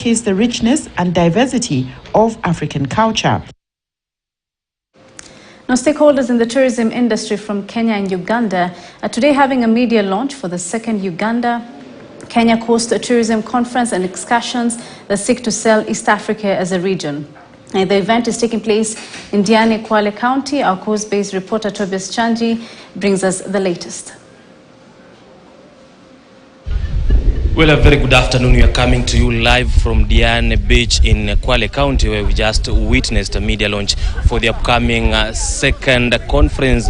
showcase the richness and diversity of African culture. Now, stakeholders in the tourism industry from Kenya and Uganda are today having a media launch for the second Uganda-Kenya Coast Tourism Conference and excursions that seek to sell East Africa as a region. And the event is taking place in Diani, Kwale County. Our coast-based reporter Tobias Chanji brings us the latest. Well, a very good afternoon. We are coming to you live from Diani Beach in Kwale County, where we just witnessed a media launch for the upcoming second conference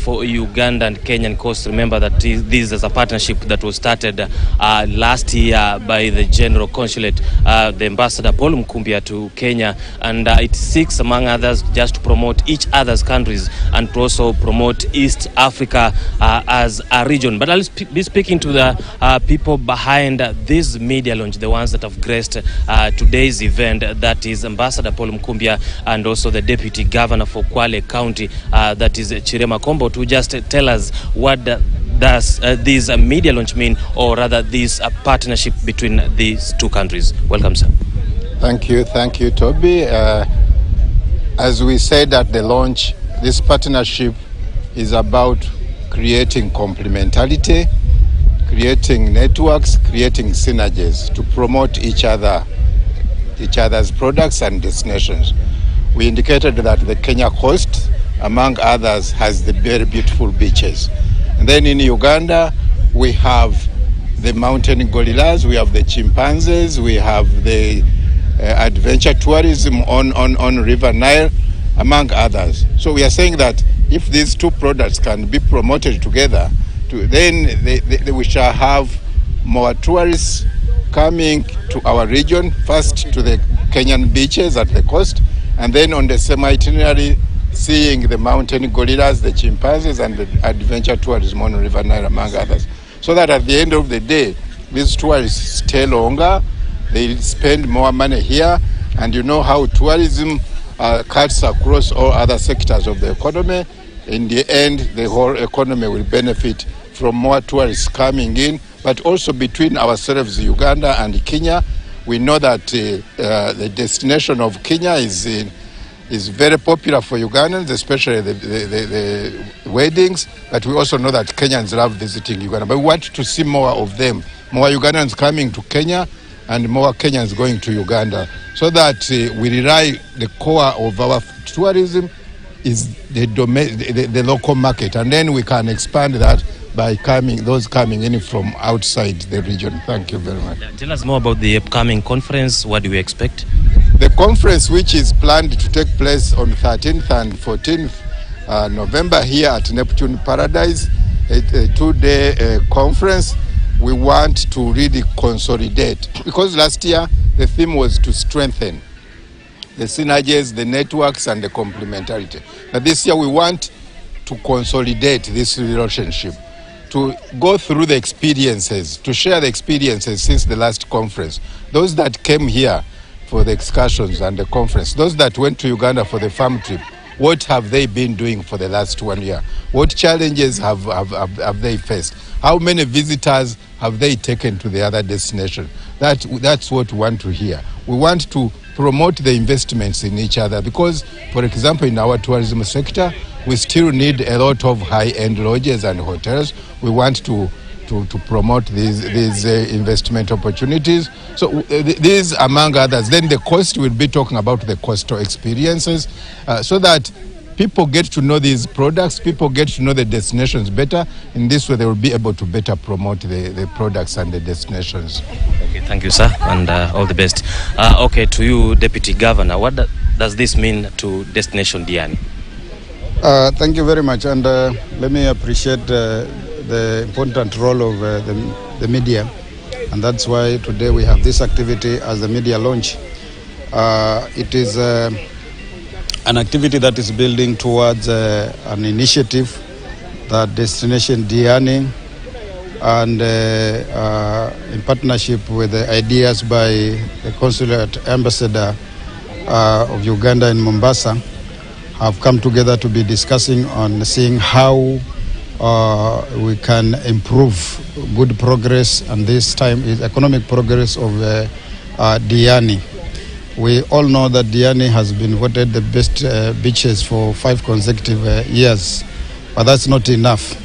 for Uganda and Kenyan Coast. Remember that this is a partnership that was started last year by the General Consulate, the Ambassador Paul Mkumbia to Kenya, and it seeks, among others, just to promote each other's countries and to also promote East Africa as a region. But I'll be speaking to the people behind this media launch, the ones that have graced today's event, that is Ambassador Paul Mkumbia and also the Deputy Governor for Kwale County, that is Chirema Kombo, to just tell us what does this media launch mean, or rather this partnership between these two countries. Welcome, sir. Thank you, Toby. As we said at the launch, this partnership is about creating complementarity, creating networks, creating synergies to promote each other's products and destinations. We indicated that the Kenya coast, among others, has the very beautiful beaches. And then in Uganda, we have the mountain gorillas, we have the chimpanzees, we have the adventure tourism on River Nile, among others. So we are saying that if these two products can be promoted together, then we shall have more tourists coming to our region, first to the Kenyan beaches at the coast, and then on the same itinerary seeing the mountain gorillas, the chimpanzees, and the adventure tourism on River Nile, among others. So that at the end of the day, these tourists stay longer, they spend more money here, and you know how tourism cuts across all other sectors of the economy. In the end, the whole economy will benefit from more tourists coming in, but also between ourselves, Uganda and Kenya. We know that the destination of Kenya is very popular for Ugandans, especially the weddings, but we also know that Kenyans love visiting Uganda. But we want to see more of them, more Ugandans coming to Kenya and more Kenyans going to Uganda, so that we rely, the core of our tourism is the local market, and then we can expand that by those coming in from outside the region. Thank you very much. Tell us more about the upcoming conference. What do we expect? The conference, which is planned to take place on 13th and 14th November here at Neptune Paradise, a 2-day conference, we want to really consolidate. Because last year the theme was to strengthen the synergies, the networks, and the complementarity. But this year we want to consolidate this relationship, to go through the experiences, to share the experiences since the last conference. Those that came here for the excursions and the conference, those that went to Uganda for the farm trip, what have they been doing for the last 1 year? What challenges have they faced? How many visitors have they taken to the other destination? That's what we want to hear. We want to promote the investments in each other because, for example, in our tourism sector, we still need a lot of high-end lodges and hotels. We want to promote these investment opportunities. So these, among others, then the coast, will be talking about the coastal experiences so that people get to know these products, people get to know the destinations better. In this way, they will be able to better promote the products and the destinations. Okay, thank you, sir, and all the best. Okay, to you, Deputy Governor, what does this mean to Destination Diani? Thank you very much, and let me appreciate the important role of the media, and that's why today we have this activity as the media launch. It is an activity that is building towards an initiative that Destination Diani, and in partnership with the ideas by the Consulate Ambassador of Uganda in Mombasa, have come together to be discussing on seeing how we can improve good progress, and this time is economic progress of Diani. We all know that Diani has been voted the best beaches for 5 consecutive years, but that's not enough.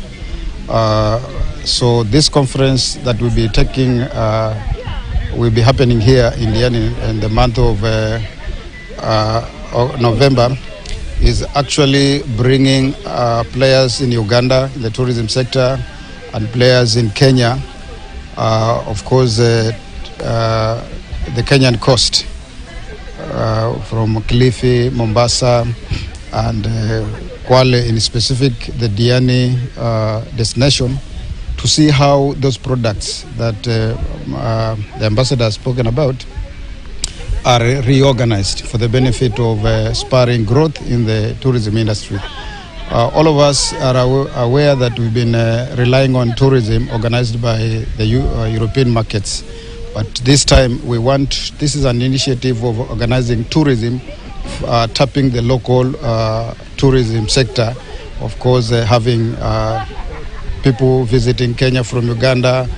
So this conference that will be taking will be happening here in Diani in the month of November, is actually bringing players in Uganda in the tourism sector and players in Kenya, of course the Kenyan coast, from Kilifi, Mombasa and Kwale in specific, the Diani destination, to see how those products that the ambassador has spoken about are reorganized for the benefit of spurring growth in the tourism industry. All of us are aware that we've been relying on tourism organized by the European markets. But this time this is an initiative of organizing tourism, tapping the local tourism sector. Of course, having people visiting Kenya from Uganda,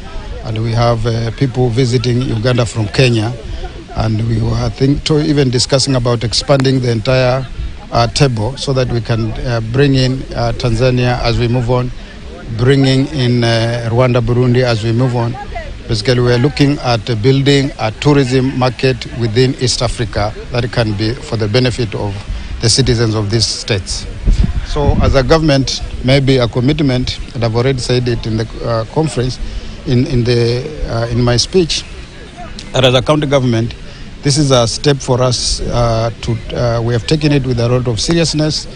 and we have people visiting Uganda from Kenya. And we were, I think, even discussing about expanding the entire table so that we can bring in Tanzania as we move on, bringing in Rwanda, Burundi as we move on. Basically, we are looking at building a tourism market within East Africa that can be for the benefit of the citizens of these states. So as a government, maybe a commitment, and I've already said it in the conference, in my speech, that as a county government, this is a step for us we have taken it with a lot of seriousness,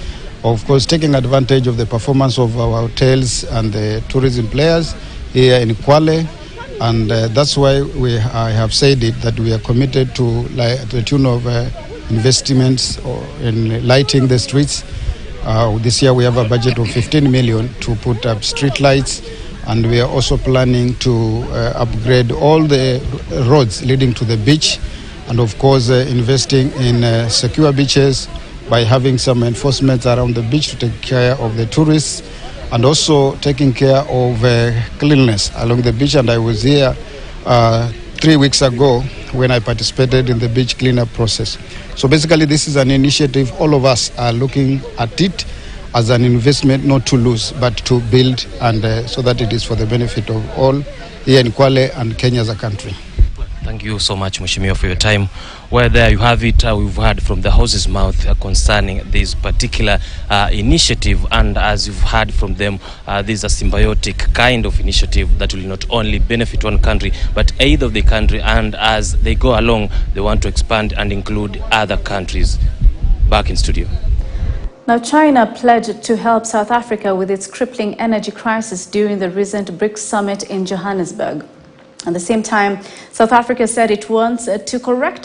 of course taking advantage of the performance of our hotels and the tourism players here in Kwale. And that's why I have said it, that we are committed to the tune of investments in lighting the streets. This year we have a budget of 15 million to put up street lights, and we are also planning to upgrade all the roads leading to the beach, and of course investing in secure beaches by having some enforcement around the beach to take care of the tourists, and also taking care of cleanliness along the beach. And I was here 3 weeks ago when I participated in the beach cleanup process. So basically this is an initiative all of us are looking at it as an investment, not to lose, but to build, and so that it is for the benefit of all here in Kwale and Kenya as a country. Thank you so much, Mheshimiwa, for your time. Well, there you have it. We've heard from the horse's mouth concerning this particular initiative, and as you've heard from them, this is a symbiotic kind of initiative that will not only benefit one country, but aid of the country, and as they go along, they want to expand and include other countries. Back in studio. Now, China pledged to help South Africa with its crippling energy crisis during the recent BRICS summit in Johannesburg. At the same time, South Africa said it wants to correct